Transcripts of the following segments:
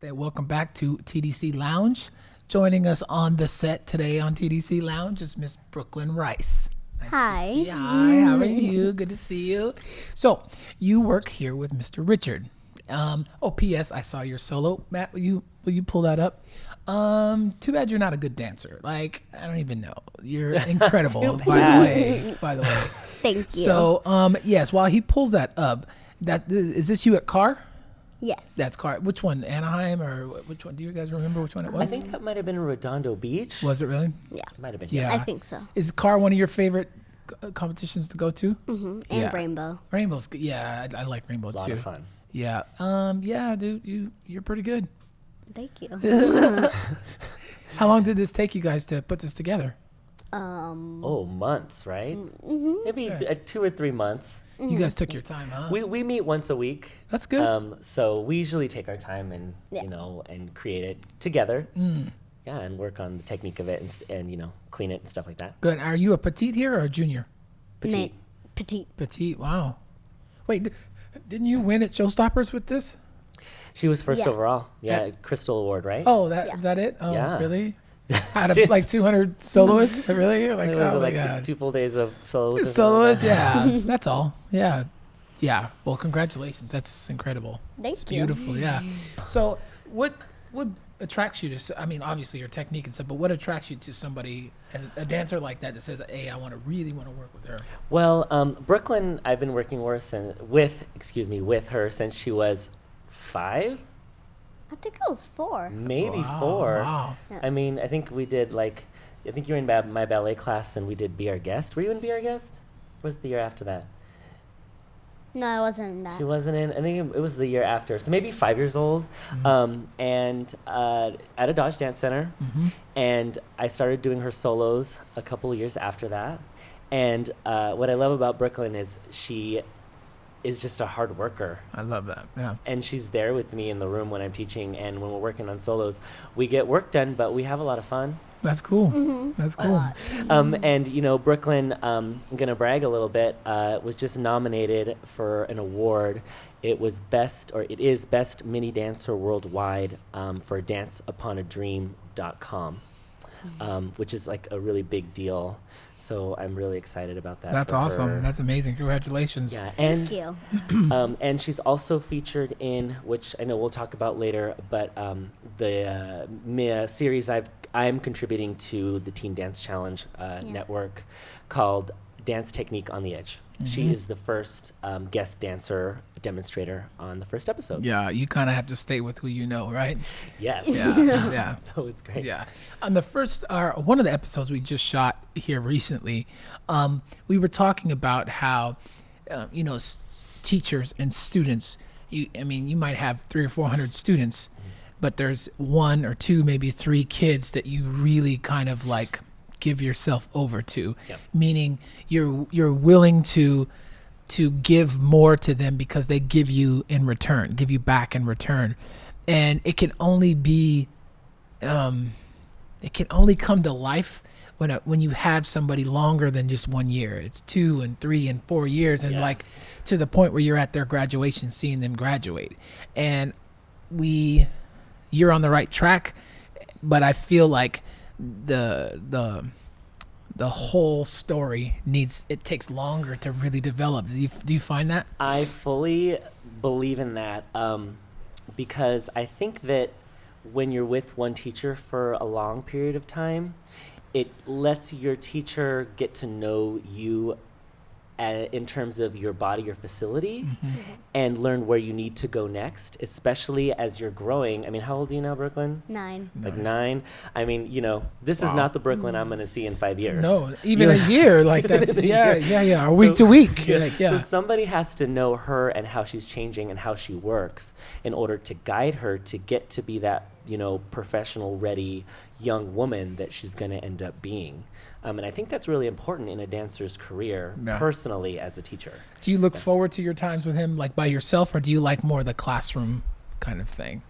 Welcome back to TDC Lounge. Joining us on the set today on TDC Lounge is Miss Brooklyn Rice. Nice Hi. To see you. Hi, how are you? Good to see you. So, you work here with Mr. Richard. P.S. I saw your solo. Matt, will you pull that up? Too bad you're not a good dancer. Like, I don't even know. You're incredible, by the way. Thank you. So, yes, while he pulls that up, is this you at Carr? Yes. That's Carr. Which one? Anaheim or which one? Do you guys remember which one it was? I think that might have been Redondo Beach. Was it really? Yeah. It might have been. Yeah. I think so. Is Carr one of your favorite competitions to go to? And Yeah. Rainbow. Rainbow's good. Yeah, I like Rainbow A lot too. of fun. Yeah. Yeah, dude, you're pretty good. Thank you. How long did this take you guys to put this together? Oh, months, right? Maybe 2 or 3 months. You guys took your time, huh? We meet once a week. That's good. So we usually take our time and and create it together. Yeah, and work on the technique of it and clean it and stuff like that. Good. Are you a petite here or a junior? Petite. Petite. Petite. Wow. Wait, didn't you win at Showstoppers with this? She was first Yeah. overall. Yeah, Crystal Award, right? Oh, Yeah. is that it? Oh, Yeah. really? Out of like 200 soloists, really? Like, It was oh my like God. 2 full days of soloists. or something like Soloist, that. yeah. That's all. Yeah. Yeah. Well, congratulations. That's incredible. Thank It's you. beautiful, yeah. So what attracts you to, I mean, obviously your technique and stuff, but what attracts you to somebody as a dancer like that says, hey, I really want to work with her? Well, Brooklyn, I've been working with her since she was 5. I think it was 4. Maybe Wow, 4. wow. I mean, I think we did I think you were in my ballet class and we did Be Our Guest. Were you in Be Our Guest? Or was it the year after that? No, I wasn't in that. She wasn't in. I think it was the year after. So maybe 5 years old. And at a Dodge Dance Center. And I started doing her solos a couple of years after that. And what I love about Brooklyn is she is just a hard worker. I love that, yeah. And she's there with me in the room when I'm teaching and when we're working on solos. We get work done, but we have a lot of fun. That's cool. That's cool. And Brooklyn, I'm gonna brag a little bit, was just nominated for an award. It is best mini dancer worldwide for danceUponADream.com, which is like a really big deal. So I'm really excited about that. That's for awesome. her. That's amazing. Congratulations. Yeah, Thank you. and she's also featured in, which I know we'll talk about later, but the series I'm contributing to the Teen Dance Challenge network called Dance Technique on the Edge. She is the first guest dancer demonstrator on the first episode. Yeah, you kind of have to stay with who you know, right? Yes. Yeah, yeah. So it's great. Yeah. On the first, one of the episodes we just shot here recently, we were talking about how, teachers and students, you might have 300 or 400 students, but there's 1 or 2, maybe 3 kids that you really kind of like give yourself over to, meaning you're willing to give more to them because they give you back in return. And it can only be, it can only come to life when you have somebody longer than just 1 year. It's 2 and 3 and 4 years, and like to the point where you're at their graduation, seeing them graduate. And you're on the right track, but I feel like the whole story takes longer to really develop. Do you find that? I fully believe in that because I think that when you're with one teacher for a long period of time, it lets your teacher get to know you in terms of your body, your facility, and learn where you need to go next, especially as you're growing. I mean, how old are you now, Brooklyn? 9. Like 9. I mean, this is not the Brooklyn I'm going to see in 5 years. No, even a year, like that's, yeah, or week to week. So somebody has to know her and how she's changing and how she works in order to guide her to get to be that, professional ready young woman that she's going to end up being. And I think that's really important in a dancer's career, personally, as a teacher. Do you look forward to your times with him, like by yourself, or do you like more the classroom kind of thing?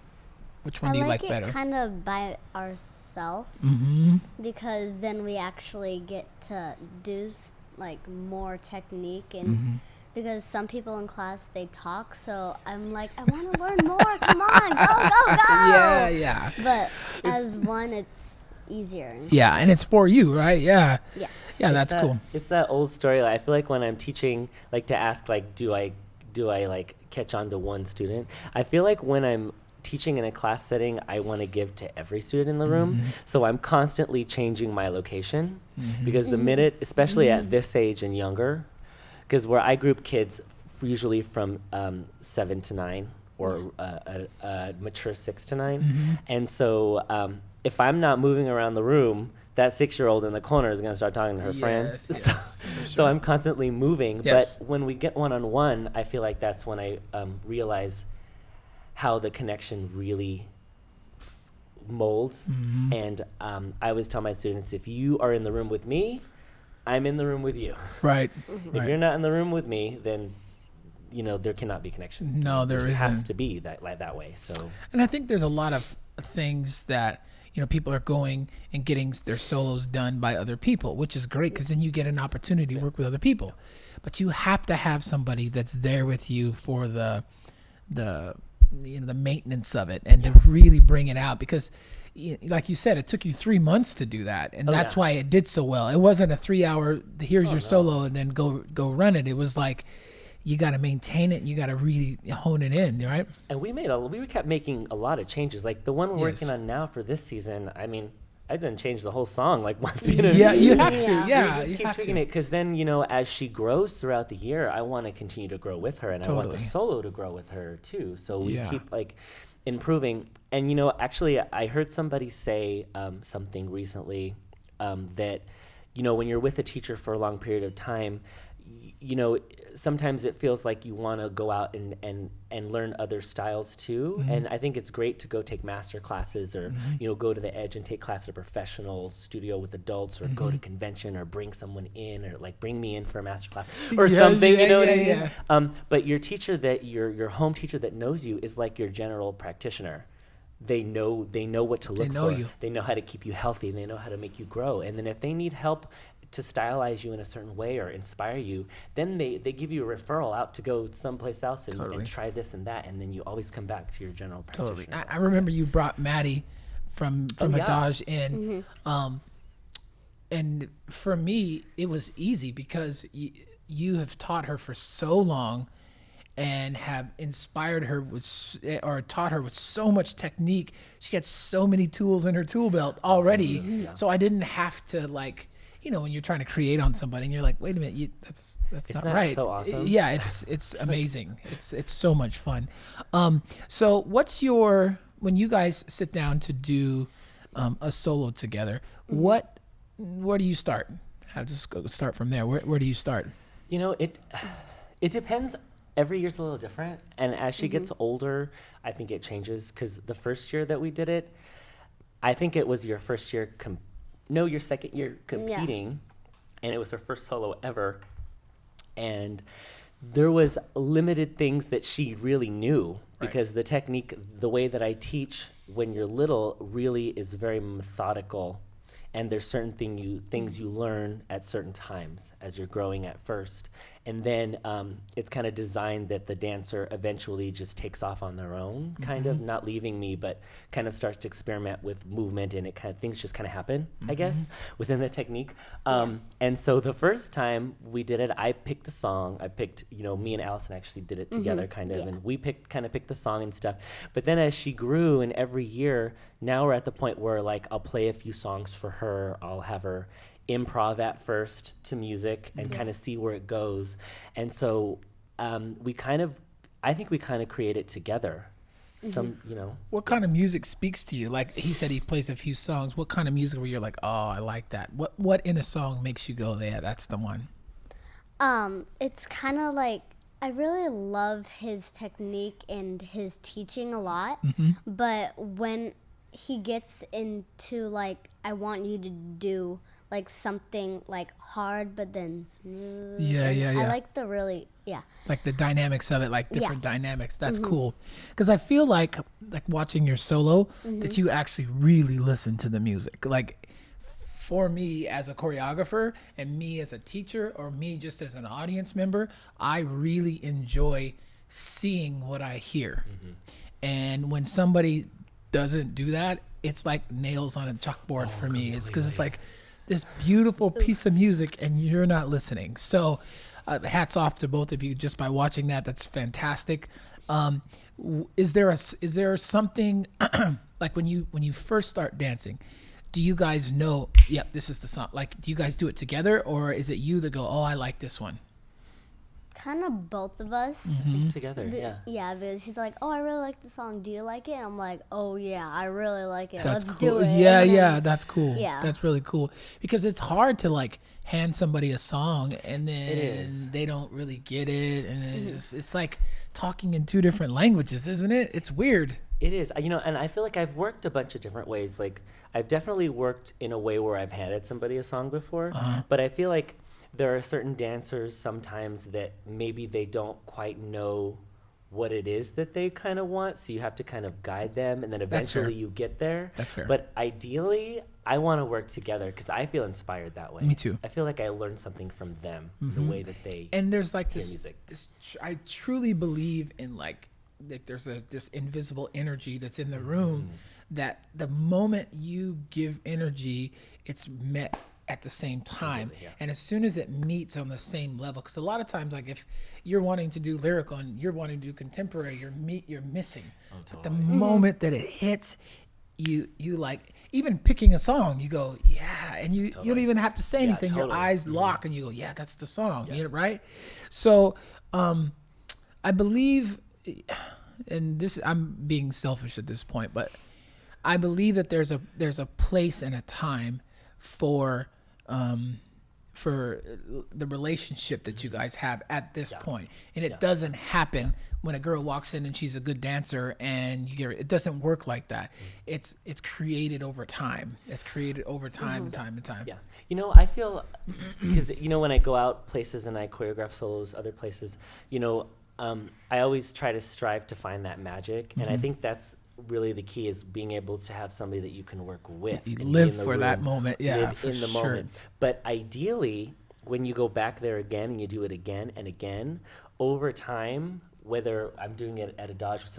Which one do you like better? I like it kind of by ourselves because then we actually get to do like more technique and because some people in class, they talk. So I'm like, I want to learn more. Come on, go. Yeah. But as one, it's easier. Yeah, and it's for you, right? Yeah. Yeah. Yeah, that's cool. It's that old story. Like, I feel like when I'm teaching, like to ask, like, do I like catch on to one student? I feel like when I'm teaching in a class setting, I want to give to every student in the room. So I'm constantly changing my location because the minute, especially at this age and younger, because where I group kids usually from 7 to 9 or mature 6 to 9. And so if I'm not moving around the room, that 6-year-old in the corner is going to start talking to her friend. So I'm constantly moving. Yes. But when we get one-on-one, I feel like that's when I realize how the connection really molds. And I always tell my students, if you are in the room with me, I'm in the room with you. Right. If you're not in the room with me, then there cannot be connection. No, there isn't. It has to be that way. So, and I think there's a lot of things that people are going and getting their solos done by other people, which is great because then you get an opportunity to work with other people. But you have to have somebody that's there with you for the maintenance of it and to really bring it out, because like you said, it took you 3 months to do that, and that's why it did so well. It wasn't a 3-hour here's your solo and then go run it. It was like you got to maintain it and you got to really hone it in, right? And we kept making a lot of changes. Like the one we're working on now for this season, I mean, I didn't change the whole song like once. Yeah, you have to. Yeah, we just keep tweaking it, because then as she grows throughout the year, I want to continue to grow with her, and I want the solo to grow with her too. So we keep like improving. And actually, I heard somebody say something recently that when you're with a teacher for a long period of time, sometimes it feels like you want to go out and learn other styles too. And I think it's great to go take master classes or, go to the Edge and take class at a professional studio with adults, or go to convention, or bring someone in, or like bring me in for a master class or something, what I mean? But your teacher your home teacher that knows you is like your general practitioner. They know what to look for. They know how to keep you healthy, and they know how to make you grow. And then if they need help to stylize you in a certain way or inspire you, then they give you a referral out to go someplace else and try this and that, and then you always come back to your general practitioner. Totally. I remember you brought Maddie from Adage in, and for me it was easy because you have taught her for so long and have inspired her or taught her with so much technique. She had so many tools in her tool belt already, so I didn't have to when you're trying to create on somebody and you're like, wait a minute, that's not right. So awesome. Yeah, it's amazing. It's so much fun. So what's when you guys sit down to do a solo together, where do you start? I'll just go start from there. Where do you start? It depends. Every year's a little different, and as she gets older, I think it changes, because the first year that we did it, I think it was your first year your second year competing, and it was her first solo ever, and there was limited things that she really knew, because the technique, the way that I teach when you're little, really is very methodical, and there's certain things you learn at certain times as you're growing at first, and then it's kind of designed that the dancer eventually just takes off on their own, kind of not leaving me, but kind of starts to experiment with movement, and things just kind of happen, I guess, within the technique. And so the first time we did it, I picked the song. I picked, me and Allison actually did it together, kind of, and we picked the song and stuff. But then as she grew, and every year, now we're at the point where I'll play a few songs for her. I'll have her improv at first to music and kind of see where it goes. And so I think we kind of create it together. What kind of music speaks to you? Like he said, he plays a few songs. What kind of music where you're like, oh, I like that? What in a song makes you go, yeah, that's the one? It's kind of like, I really love his technique and his teaching a lot, but when he gets into I want you to do something hard but then smooth. Yeah. I like like the dynamics of it, different dynamics. That's cool, because I feel like watching your solo that you actually really listen to the music. for me as a choreographer and me as a teacher or me just as an audience member, I really enjoy seeing what I hear. And when somebody doesn't do that, it's like nails on a chalkboard for me. It's because it's like this beautiful piece of music and you're not listening. So hats off to both of you just by watching that. That's fantastic. Is there something like when you first start dancing, do you guys know, yep, this is the song? Like, do you guys do it together, or is it you that go, oh, I like this one? Kind of both of us. Together, yeah. Yeah, because he's like, oh, I really like the song. Do you like it? And I'm like, oh, yeah, I really like it. That's Let's cool. do it. Yeah, And then- yeah, that's cool. Yeah. That's really cool. Because it's hard to like hand somebody a song and It then is. they don't really get it. And it's like talking in two different languages, isn't it? It's weird. It is, and I feel like I've worked a bunch of different ways. Like, I've definitely worked in a way where I've handed somebody a song before, but I feel like there are certain dancers sometimes that maybe they don't quite know what it is that they kind of want, so you have to kind of guide them, and then That's fair. eventually you get there. That's fair. But ideally, I want to work together because I feel inspired that way. Me too. I feel like I learned something from them, the way that they And there's like hear this, music. I truly believe in like there's this invisible energy that's in the room that the moment you give energy, it's met at the same time. Completely, yeah. And as soon as it meets on the same level, because a lot of times, like if you're wanting to do lyrical and you're wanting to do contemporary, you're missing. But the moment that it hits, you like, even picking a song, you go, yeah, and you don't even have to say anything. Your totally. eyes lock and you go, yeah, that's the song, Yes. you know, right? So I believe, and this, I'm being selfish at this point, but I believe that there's a place and a time for the relationship that you guys have at this point. And it doesn't happen when a girl walks in and she's a good dancer and you get it doesn't work like that. It's created over time. It's created over time and time and time. Yeah. I feel, because, when I go out places and I choreograph solos, other places, I always try to strive to find that magic. And I think that's really the key, is being able to have somebody that you can work with. You and be live in the for that room, moment. Yeah, live for in the sure. moment. But ideally, when you go back there again and you do it again and again, over time, whether I'm doing it at a Dodge with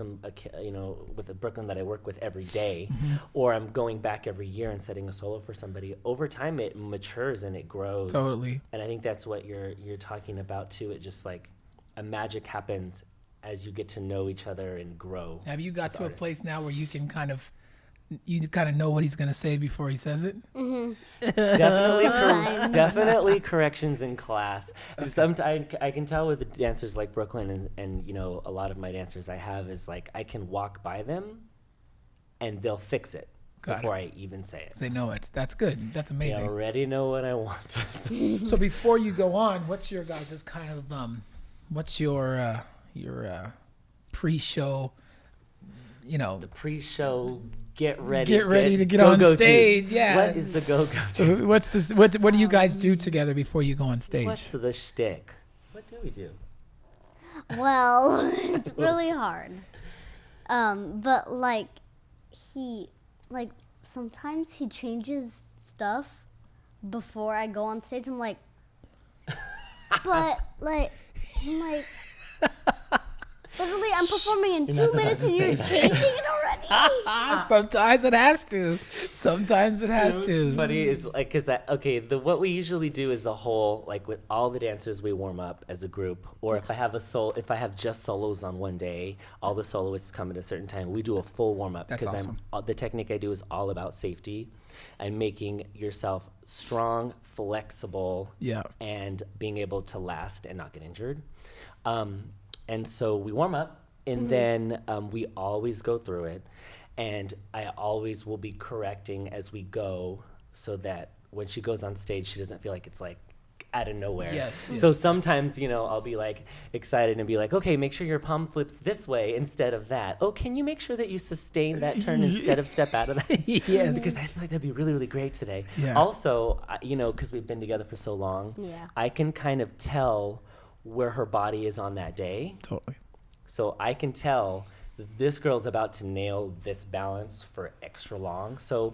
with a Brooklyn that I work with every day, or I'm going back every year and setting a solo for somebody, over time it matures and it grows. Totally. And I think that's what you're talking about too. It just like a magic happens as you get to know each other and grow. Have you got as to artists. a place now where you can kind of know what he's going to say before he says it? Definitely corrections in class. Sometimes I can tell with the dancers like Brooklyn and a lot of my dancers I have is like I can walk by them and they'll fix it before I even say it. They know it. That's good. That's They amazing. already know what I want. So before you go on, what's your guys' kind of what's your pre-show, The pre-show, get ready to get go, on go stage. juice. Yeah. What is the go-go? What's this? What do you guys do together before you go on stage? What's the shtick? What do we do? Well, it's really hard. But sometimes he changes stuff before I go on stage. I'm like, literally, I'm performing in 2 minutes and you're changing it already. Sometimes it has to. Sometimes it has to. Funny is like, what we usually do is a whole, like with all the dancers, we warm up as a group. Or if I have just solos on one day, all the soloists come at a certain time. We do a full warm up That's awesome. The technique I do is all about safety and making yourself strong, flexible, and being able to last and not get injured. And so we warm up, and then we always go through it. And I always will be correcting as we go so that when she goes on stage, she doesn't feel like it's like out of nowhere. Yes. So sometimes, I'll be like excited and be like, okay, make sure your palm flips this way instead of that. Oh, can you make sure that you sustain that turn instead of step out of that? Yes. Because I feel like that'd be really, really great today. Yeah. Also, because we've been together for so long, I can kind of tell where her body is on that day. Totally. So I can tell that this girl's about to nail this balance for extra long. So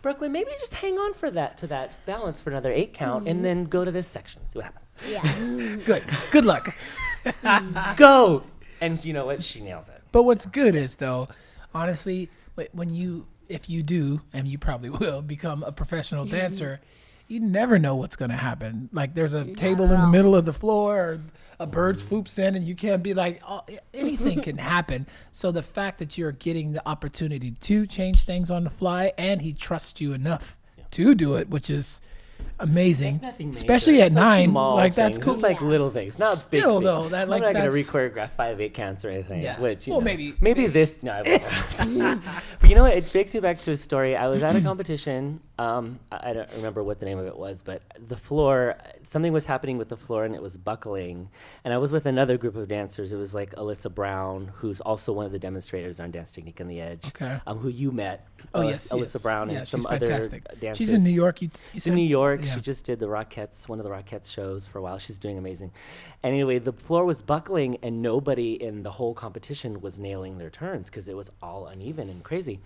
Brooklyn, maybe just hang on to that balance for another 8 count, and then go to this section. See what happens. Yeah. Good luck. Go. And you know what? She nails it. But what's good is, though, honestly, if you do, and you probably will, become a professional dancer, you never know what's going to happen. Like, there's a table in the middle of the floor, or a bird swoops in, and you can't be like, oh, anything can happen. So the fact that you're getting the opportunity to change things on the fly, and he trusts you enough to do it, which is amazing, especially at 9. Like, that's cool. Just like little things, not big Still, things. though, that, like, I'm not going to that's- re-choreograph 5 8 counts or anything. Yeah. Which, Well, maybe this. No, I won't. But you know what? It takes me back to a story. I was at a competition. I don't remember what the name of it was, but the floor, something was happening with the floor, and it was buckling. And I was with another group of dancers. It was like Alyssa Brown, who's also one of the demonstrators on Dance Technique on the Edge. Okay. Who you met. Oh, yes. Alyssa Brown Yeah, and some she's other fantastic. dancers. She's in New York. You She's said? in New York. Yeah. She just did one of the Rockettes shows for a while. She's doing amazing. Anyway, the floor was buckling, and nobody in the whole competition was nailing their turns because it was all uneven and crazy.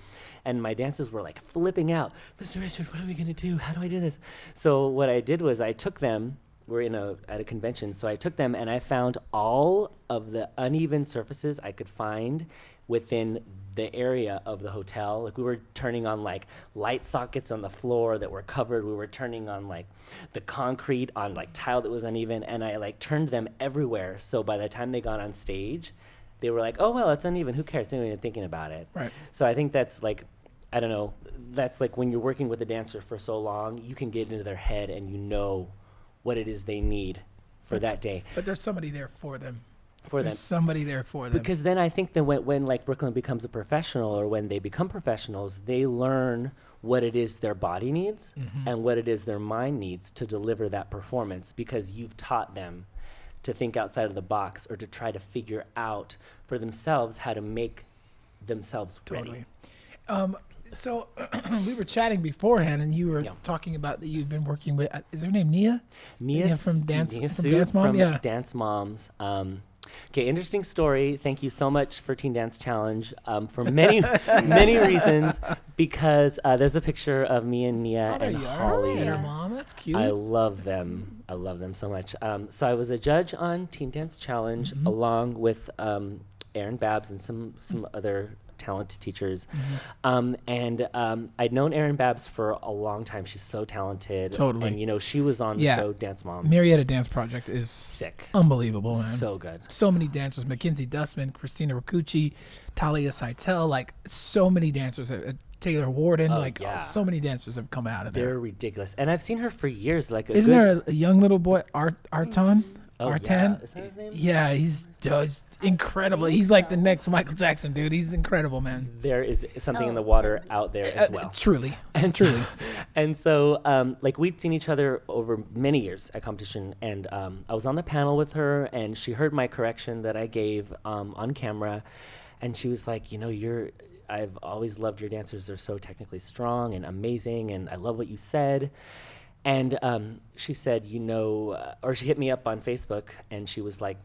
And my dancers were like flipping out. Mr. Richard, what are we going to do? How do I do this? So what I did was I took them. We're at a convention. So I took them and I found all of the uneven surfaces I could find within the area of the hotel. Like, we were turning on like light sockets on the floor that were covered. We were turning on like the concrete on like tile that was uneven, and I like turned them everywhere. So by the time they got on stage, they were like, oh, well, it's uneven. Who cares? They weren't even thinking about it. Right. So I think that's like, I don't know, that's like when you're working with a dancer for so long, you can get into their head and you know what it is they need for that day. But there's somebody there for them. For There's them. somebody there for them. Because then I think that when like Brooklyn becomes a professional, or when they become professionals, they learn what it is their body needs and what it is their mind needs to deliver that performance, because you've taught them to think outside of the box, or to try to figure out for themselves how to make themselves Totally. ready. So we were chatting beforehand, and you were talking about that you've been working with. Is her name Nia? Nia from Dance Nia from Sioux Dance Mom. from Yeah. Dance Moms. Okay, interesting story. Thank you so much for Teen Dance Challenge for many, many reasons. Because there's a picture of me and Nia There and you are. Holly. And her mom. That's cute. I love them. I love them so much. So I was a judge on Teen Dance Challenge along with Aaron Babs and some other talented teachers. I'd known Erin Babs for a long time. She's so talented. Totally. And, she was on the show Dance Moms. Marietta Dance Project is Sick. unbelievable, man. So good. So many dancers. Mackenzie Dustman, Christina Rakucci, Talia Seitel, like so many dancers. Taylor Warden, so many dancers have come out of there. They're ridiculous. And I've seen her for years. Isn't there a young little boy, Artan? Artan? Yeah. Is that his name? Yeah, he's just incredible. He's like the next Michael Jackson, dude. He's incredible, man. There is something in the water out there as well. Truly. And truly. And so, we'd seen each other over many years at competition, and I was on the panel with her, and she heard my correction that I gave on camera, and she was like, I've always loved your dancers. They're so technically strong and amazing, and I love what you said. And she said, or she hit me up on Facebook, and she was like,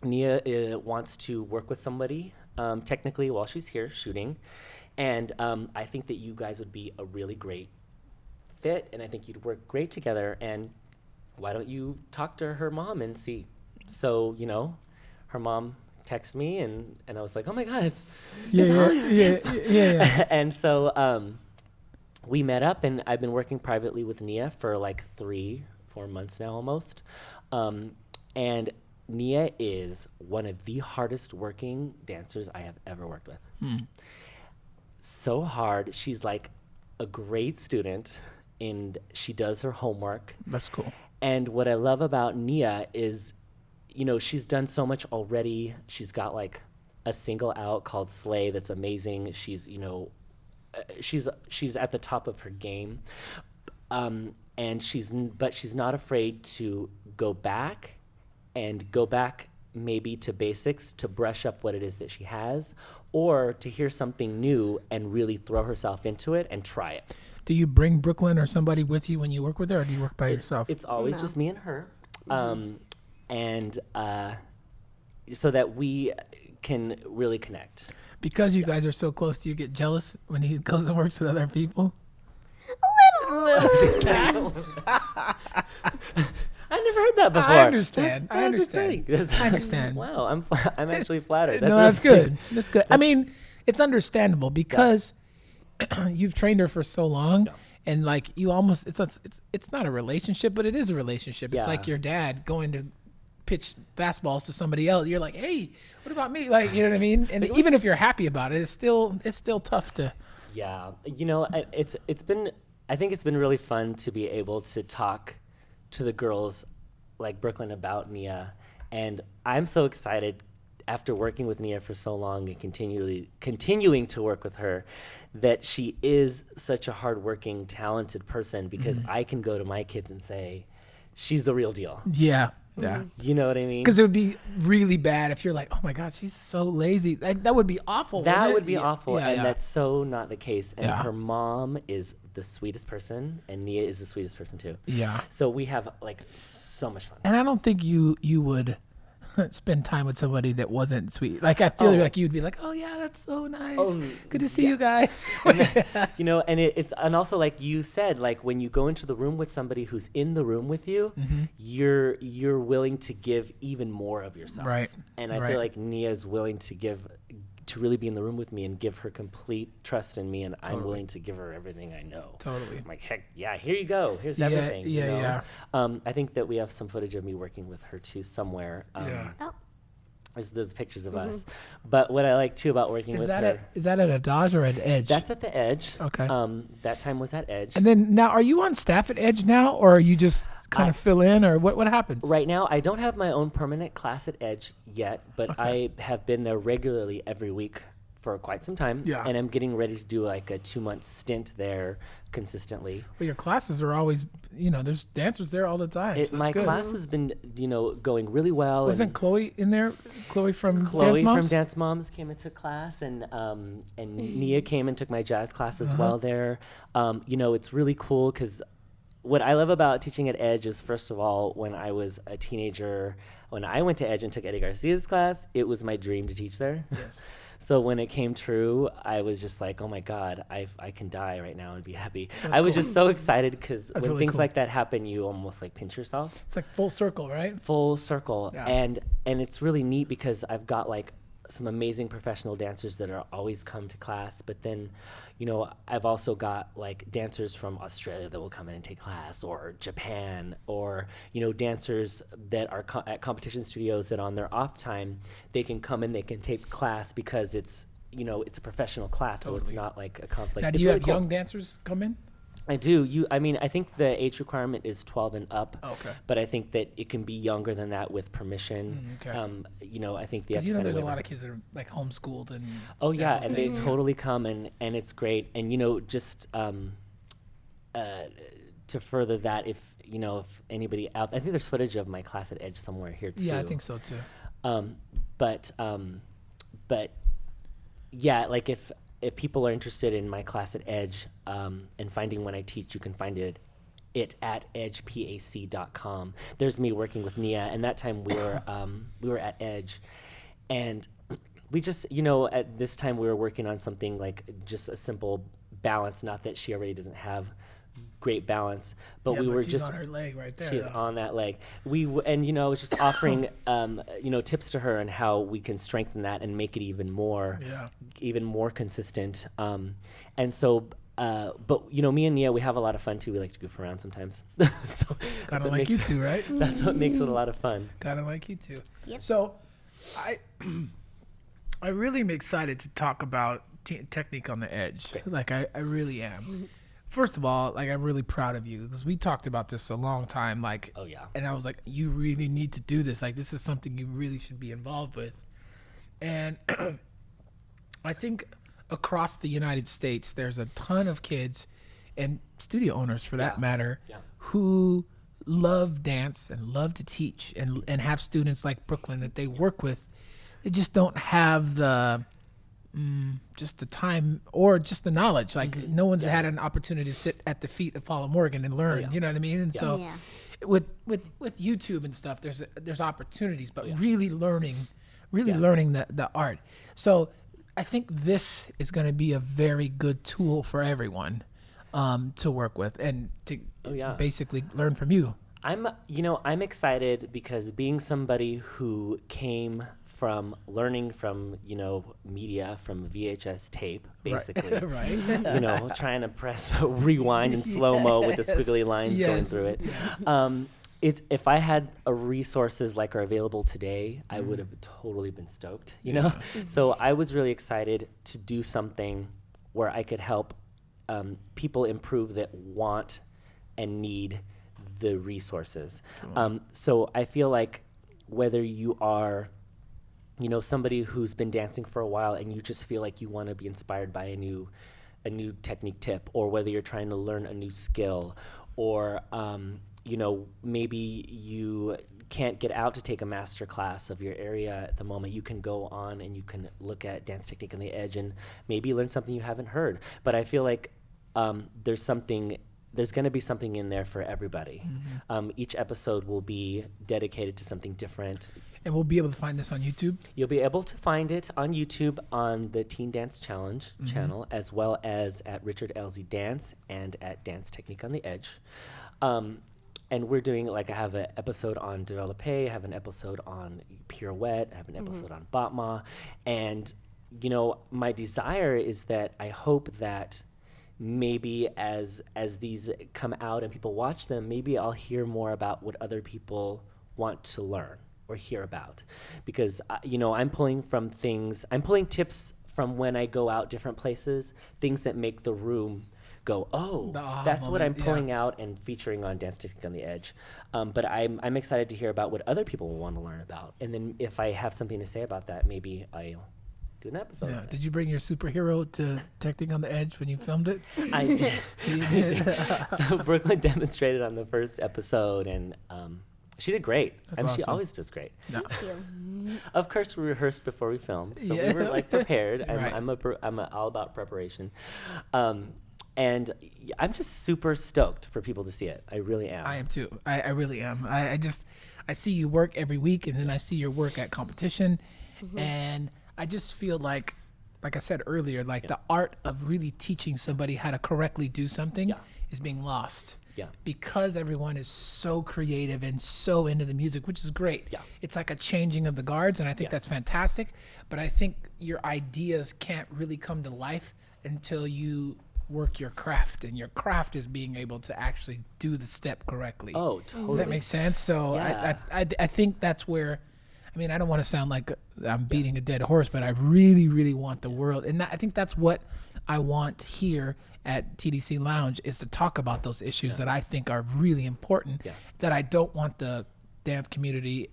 Nia wants to work with somebody technically while she's here shooting. And I think that you guys would be a really great fit, and I think you'd work great together. And why don't you talk to her mom and see? So, her mom texted me, and I was like, oh my God. Yeah. And so we met up, and I've been working privately with Nia for like 3-4 months now almost. And Nia is one of the hardest working dancers I have ever worked with. So hard. She's like a great student, and she does her homework. That's cool. And what I love about Nia is, she's done so much already. She's got like a single out called Slay that's amazing. She's, she's at the top of her game. And she's not afraid to go back maybe to basics, to brush up what it is that she has, or to hear something new and really throw herself into it and try it. Do you bring Brooklyn or somebody with you when you work with her, or do you work by yourself? It's always just me and her. And so that we can really connect. Because you guys are so close, do you get jealous when he goes and works with other people? little I never heard that before. I understand. That's I understand. exciting. I understand. Wow, I'm actually flattered. No, that's good. That's good. I mean, it's understandable because you've trained her for so long, and like you almost it's not a relationship, but it is a relationship. It's like your dad going to pitch fastballs to somebody else. You're like, hey, what about me? Like, you know what I mean? And even if you're happy about it, it's still tough to. Yeah, you know, it's been, I think it's been really fun to be able to talk to the girls like Brooklyn about Nia, and I'm so excited after working with Nia for so long and continuing to work with her, that she is such a hardworking, talented person, because I can go to my kids and say, she's the real deal. Yeah. Yeah. You know what I mean? Because it would be really bad if you're like, oh my God, she's so lazy. Like, that would be awful. That would be awful. Yeah, and that's so not the case. And Yeah. her mom is the sweetest person, and Nia is the sweetest person too. Yeah. So we have like so much fun. And I don't think you would spend time with somebody that wasn't sweet. Like, I feel like you'd be like, oh yeah, that's so nice. Good to see you guys. You know, and it's also like you said, like when you go into the room with somebody who's in the room with you, you're willing to give even more of yourself. Right. And I feel like Nia's willing to really be in the room with me and give her complete trust in me, and I'm willing to give her everything I know. Totally. I'm like, heck yeah, here you go. Here's everything. Yeah. I think that we have some footage of me working with her too somewhere. There's pictures of us. But what I like too about working with her. Is that at Adage or at Edge? That's at the Edge. Okay. That time was at Edge. And then now, are you on staff at Edge now, or are you just kind of fill in, or what happens? Right now, I don't have my own permanent class at Edge yet, but I have been there regularly every week for quite some time. Yeah. And I'm getting ready to do like a 2-month stint there consistently. Well, your classes are always, there's dancers there all the time. So my class has been, going really well. Wasn't Chloe in there? Chloe from Chloe Dance Moms? from Dance Moms came and took class, and Nia came and took my jazz class as well there. It's really cool because what I love about teaching at Edge is, first of all, when I was a teenager, when I went to Edge and took Eddie Garcia's class, it was my dream to teach there. Yes. So when it came true, I was just like, oh my God, I can die right now and be happy. That's I was cool. just so excited because when really things cool. like that happen, you almost like pinch yourself. It's like full circle, right? Full circle. Yeah. And it's really neat because I've got like some amazing professional dancers that are always come to class, but then I've also got like dancers from Australia that will come in and take class, or Japan, or dancers that are at competition studios that on their off time they can come in, they can take class because it's it's a professional class. So it's not like a conflict. Now, do It's you really have cool. young dancers come in? I do. I think the age requirement is 12 and up. Okay. But I think that it can be younger than that with permission. Okay. I think the Because there's a lot of kids that are like homeschooled and. Oh yeah, and they totally come, and it's great. And just to further that, if anybody out, I think there's footage of my class at Edge somewhere here too. Yeah, I think so too. But yeah, like if people are interested in my class at Edge and finding when I teach, you can find it at edgepac.com. There's me working with Nia, and that time we were at Edge, and we just at this time we were working on something like just a simple balance. Not that she already doesn't have great balance, but we were she's just on her leg right there. she's though. on that leg. I was just offering tips to her on how we can strengthen that and make it even more consistent. And so but me and Nia, we have a lot of fun too. We like to goof around sometimes. So Kind of like you two, right? That's what makes it a lot of fun. Kind of like you two. Yep. So, I really am excited to talk about technique on the Edge. Great. Like I really am. First of all, like I'm really proud of you because we talked about this a long time. Like, Oh yeah. and I was like, you really need to do this. Like, this is something you really should be involved with. And I think across the United States, there's a ton of kids and studio owners, for that matter, who love dance and love to teach and have students like Brooklyn that they work with. They just don't have the just the time or just the knowledge. Like no one's had an opportunity to sit at the feet of Paula Morgan and learn. You know what I mean? And so with YouTube and stuff, there's opportunities, but really learning the art. So I think this is going to be a very good tool for everyone. to work with and to yeah. basically learn from you. I'm excited because being somebody who came from learning from, media, from VHS tape, basically, Right. trying to press rewind in slow-mo with the squiggly lines going through it. Yes. If I had resources like are available today, I would have totally been stoked, So I was really excited to do something where I could help people improve that want and need the resources. So I feel like whether you are, somebody who's been dancing for a while and you just feel like you want to be inspired by a new technique tip, or whether you're trying to learn a new skill, or maybe you can't get out to take a master class of your area at the moment, you can go on and you can look at Dance Technique on the Edge and maybe learn something you haven't heard. But I feel like there's going to be something in there for everybody. Each episode will be dedicated to something different. And we'll be able to find this on YouTube? You'll be able to find it on YouTube on the Teen Dance Challenge channel, as well as at Richard Elszy Dance and at Dance Technique on the Edge. And we're doing, I have an episode on Developé, I have an episode on Pirouette, I have an episode on Batma. And, my desire is that I hope that maybe as these come out and people watch them, maybe I'll hear more about what other people want to learn or hear about. Because, I'm pulling tips from when I go out different places, things that make the room go, that's what I'm pulling out and featuring on Dance Technique on the Edge. But I'm excited to hear about what other people will want to learn about. And then if I have something to say about that, maybe I'll do an episode. Yeah. Did you bring your superhero to Technique on the Edge when you filmed it? I did. You did. So Brooklyn demonstrated on the first episode, and she did great. That's She awesome. always does great. No. Of course, we rehearsed before we filmed, so we were prepared. I'm all about preparation. And I'm just super stoked for people to see it. I really am. I am too. I really am. I I see you work every week, and then I see your work at competition, and I just feel like I said earlier, the art of really teaching somebody how to correctly do something is being lost. Yeah. Because everyone is so creative and so into the music, which is great. Yeah. It's like a changing of the guards, and I think that's fantastic. But I think your ideas can't really come to life until you work your craft, and your craft is being able to actually do the step correctly. Oh, totally. Does that make sense? So I think that's where, I don't want to sound like I'm beating a dead horse, but I really, really want the world. And I think that's what I want here at TDC Lounge, is to talk about those issues that I think are really important, that I don't want the dance community,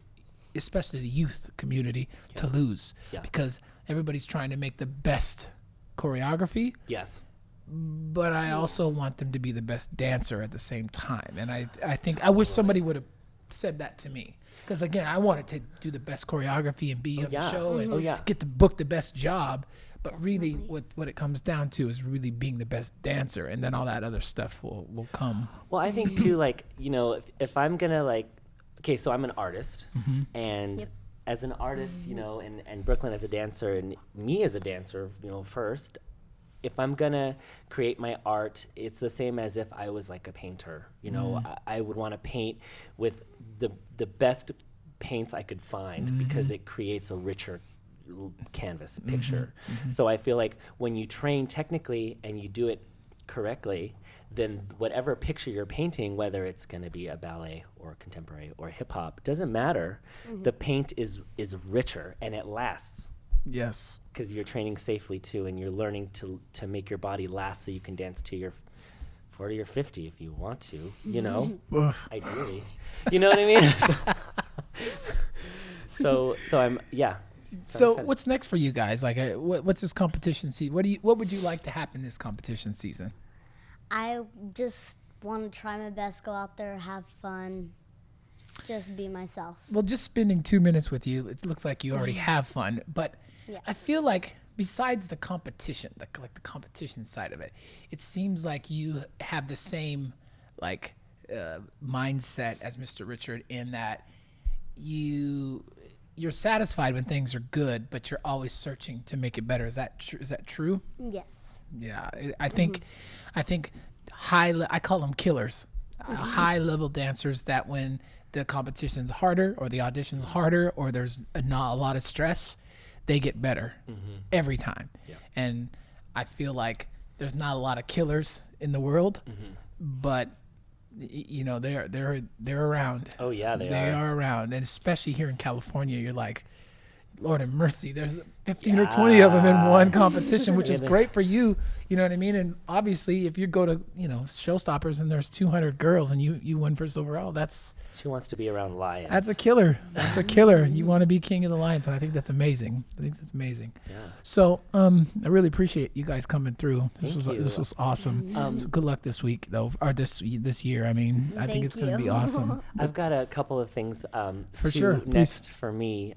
especially the youth community, to lose. Because everybody's trying to make the best choreography. Yes. But I also want them to be the best dancer at the same time. And I think I wish somebody would have said that to me. Because again, I wanted to do the best choreography and be on the show and get to book the best job. But really, what it comes down to is really being the best dancer, and then all that other stuff will come. Well, I think too, if I'm gonna okay, so I'm an artist, and as an artist, and Brooklyn as a dancer, and me as a dancer, first, if I'm gonna create my art, it's the same as if I was like a painter. I would want to paint with the best paints I could find, because it creates a richer canvas picture. So I feel like when you train technically and you do it correctly, then whatever picture you're painting, whether it's going to be a ballet or contemporary or hip hop, doesn't matter. The paint is richer and it lasts. Yes. Because you're training safely too, and you're learning to make your body last so you can dance to your 40 or 50 if you want to, ideally. You know what I mean? So I'm, So what's next for you guys? What's this competition season? What would you like to happen this competition season? I just want to try my best, go out there, have fun, just be myself. Well, just spending 2 minutes with you, it looks like you already have fun. But I feel like besides the competition, the competition side of it, it seems like you have the same mindset as Mr. Richard, in that you're satisfied when things are good, but you're always searching to make it better. Is that true? Yes. Yeah, I think I call them killers, high level dancers that when the competition's harder or the audition's harder or there's not a lot of stress, they get better every time. Yeah. And I feel like there's not a lot of killers in the world, but you know, they're around. Oh yeah, they are around. And especially here in California, you're like, Lord have mercy, there's 15 or 20 of them in one competition, which is great for you. You know what I mean? And obviously, if you go to, you know, Showstoppers and there's 200 girls and you win first overall, she wants to be around lions. That's a killer. That's a killer. You want to be king of the lions, and I think that's amazing. Yeah. So I really appreciate you guys coming through. This was awesome. So good luck this week, though, or this year. I mean, I think it's going to be awesome. I've got a couple of things for sure next for me.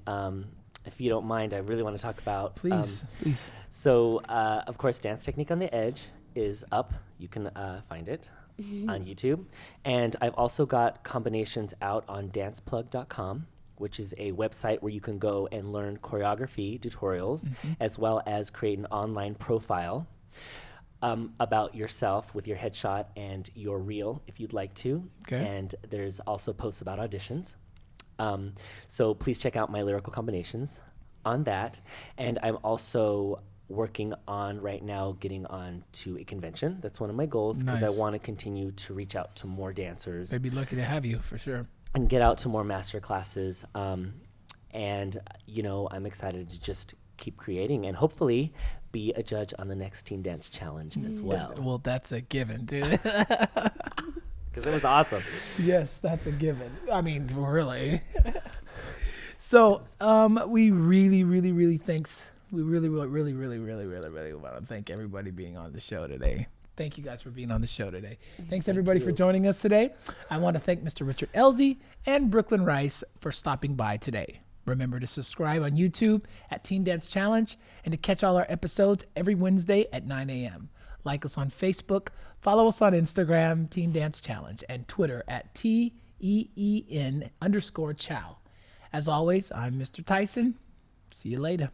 If you don't mind, I really want to talk about. Please. So, of course, Dance Technique on the Edge is up. You can find it on YouTube. And I've also got combinations out on danceplug.com, which is a website where you can go and learn choreography tutorials, as well as create an online profile about yourself with your headshot and your reel, if you'd like to. Okay. And there's also posts about auditions. So please check out my lyrical combinations on that. And I'm also working on right now getting on to a convention. That's one of my goals because I want to continue to reach out to more dancers. They'd be lucky to have you for sure. And get out to more master classes. And, you know, I'm excited to just keep creating and hopefully be a judge on the next Teen Dance Challenge as well. Well, that's a given, dude. Because it was awesome. Yes, that's a given. I mean, really. So, we really want to thank everybody being on the show today. Thank you guys for being on the show today. Thanks everybody for joining us today. I want to thank Mr. Richard Elszy and Brooklyn Rice for stopping by today. Remember to subscribe on YouTube at Teen Dance Challenge and to catch all our episodes every Wednesday at 9 a.m. Like us on Facebook, follow us on Instagram, Teen Dance Challenge, and Twitter at TEEN_chow. As always, I'm Mr. Tyson. See you later.